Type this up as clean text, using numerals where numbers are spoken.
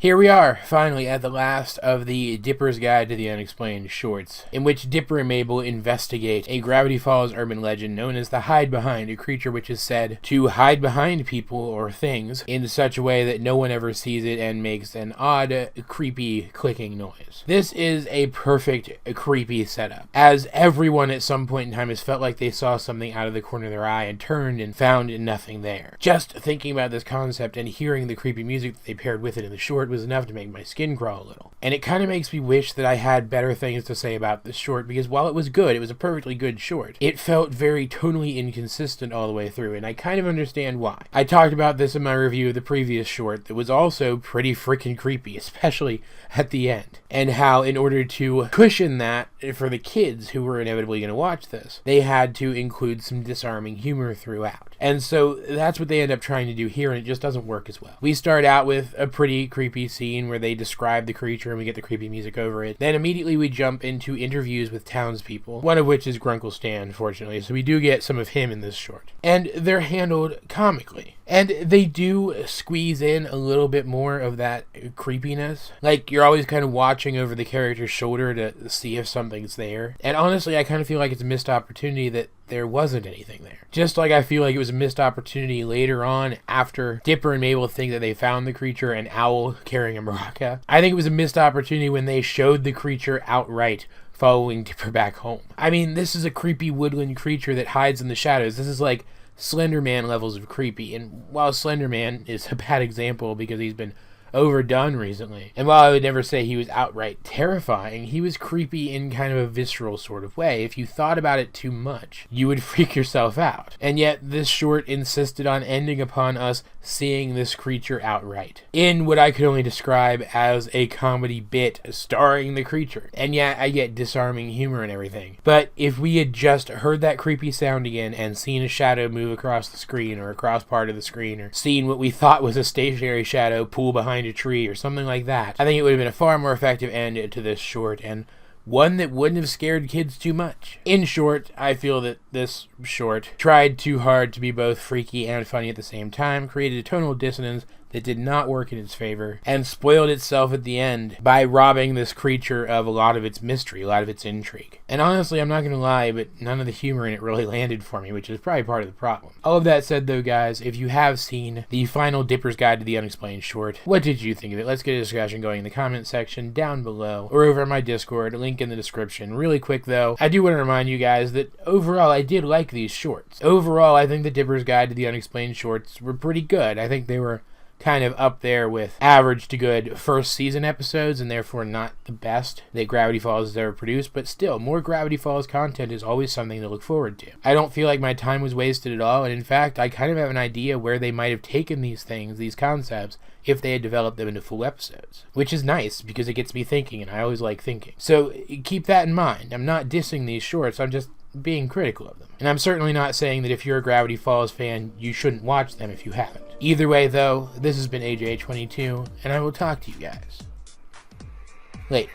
Here we are, finally, at the last of the Dipper's Guide to the Unexplained shorts, in which Dipper and Mabel investigate a Gravity Falls urban legend known as the Hide Behind, a creature which is said to hide behind people or things in such a way that no one ever sees it and makes an odd, creepy clicking noise. This is a perfect, creepy setup, as everyone at some point in time has felt like they saw something out of the corner of their eye and turned and found nothing there. Just thinking about this concept and hearing the creepy music that they paired with it in the short was enough to make my skin crawl a little. And it kind of makes me wish that I had better things to say about this short, because while it was good, it was a perfectly good short, it felt very tonally inconsistent all the way through, and I kind of understand why. I talked about this in my review of the previous short that was also pretty freaking creepy, especially at the end, and how in order to cushion that for the kids who were inevitably going to watch this, they had to include some disarming humor throughout. And so that's what they end up trying to do here, and it just doesn't work as well. We start out with a pretty creepy scene where they describe the creature and we get the creepy music over it. Then immediately we jump into interviews with townspeople, one of which is Grunkle Stan, fortunately, so we do get some of him in this short. And they're handled comically. And they do squeeze in a little bit more of that creepiness. Like, you're always kind of watching over the character's shoulder to see if something's there. And honestly, I kind of feel like it's a missed opportunity that there wasn't anything there. Just like I feel like it was a missed opportunity later on after Dipper and Mabel think that they found the creature and Owl carrying a maraca. I think it was a missed opportunity when they showed the creature outright following Dipper back home. I mean, this is a creepy woodland creature that hides in the shadows. This is like Slender Man levels of creepy, and while Slender Man is a bad example because he's been overdone recently, and while I would never say he was outright terrifying, he was creepy in kind of a visceral sort of way. If you thought about it too much, you would freak yourself out. And yet this short insisted on ending upon us seeing this creature outright in what I could only describe as a comedy bit starring the creature. And yeah, I get disarming humor and everything, but if we had just heard that creepy sound again and seen a shadow move across the screen or across part of the screen, or seen what we thought was a stationary shadow pull behind a tree or something like that, I think it would have been a far more effective end to this short, and one that wouldn't have scared kids too much. In short, I feel that this short tried too hard to be both freaky and funny at the same time, created a tonal dissonance that did not work in its favor, and spoiled itself at the end by robbing this creature of a lot of its mystery, a lot of its intrigue. And honestly, I'm not going to lie, but none of the humor in it really landed for me, which is probably part of the problem. All of that said though, guys, if you have seen the final Dipper's Guide to the Unexplained short, what did you think of it? Let's get a discussion going in the comment section down below, or over on my Discord, link in the description. Really quick though, I do want to remind you guys that overall I did like these shorts. Overall, I think the Dipper's Guide to the Unexplained shorts were pretty good. I think they were kind of up there with average to good first season episodes, and therefore not the best that Gravity Falls has ever produced, but still, more Gravity Falls content is always something to look forward to. I don't feel like my time was wasted at all, and in fact, I kind of have an idea where they might have taken these things, these concepts, if they had developed them into full episodes, which is nice because it gets me thinking, and I always like thinking. So keep that in mind. I'm not dissing these shorts, I'm just being critical of them. And I'm certainly not saying that if you're a Gravity Falls fan, you shouldn't watch them if you haven't. Either way, though, this has been AJ22, and I will talk to you guys later.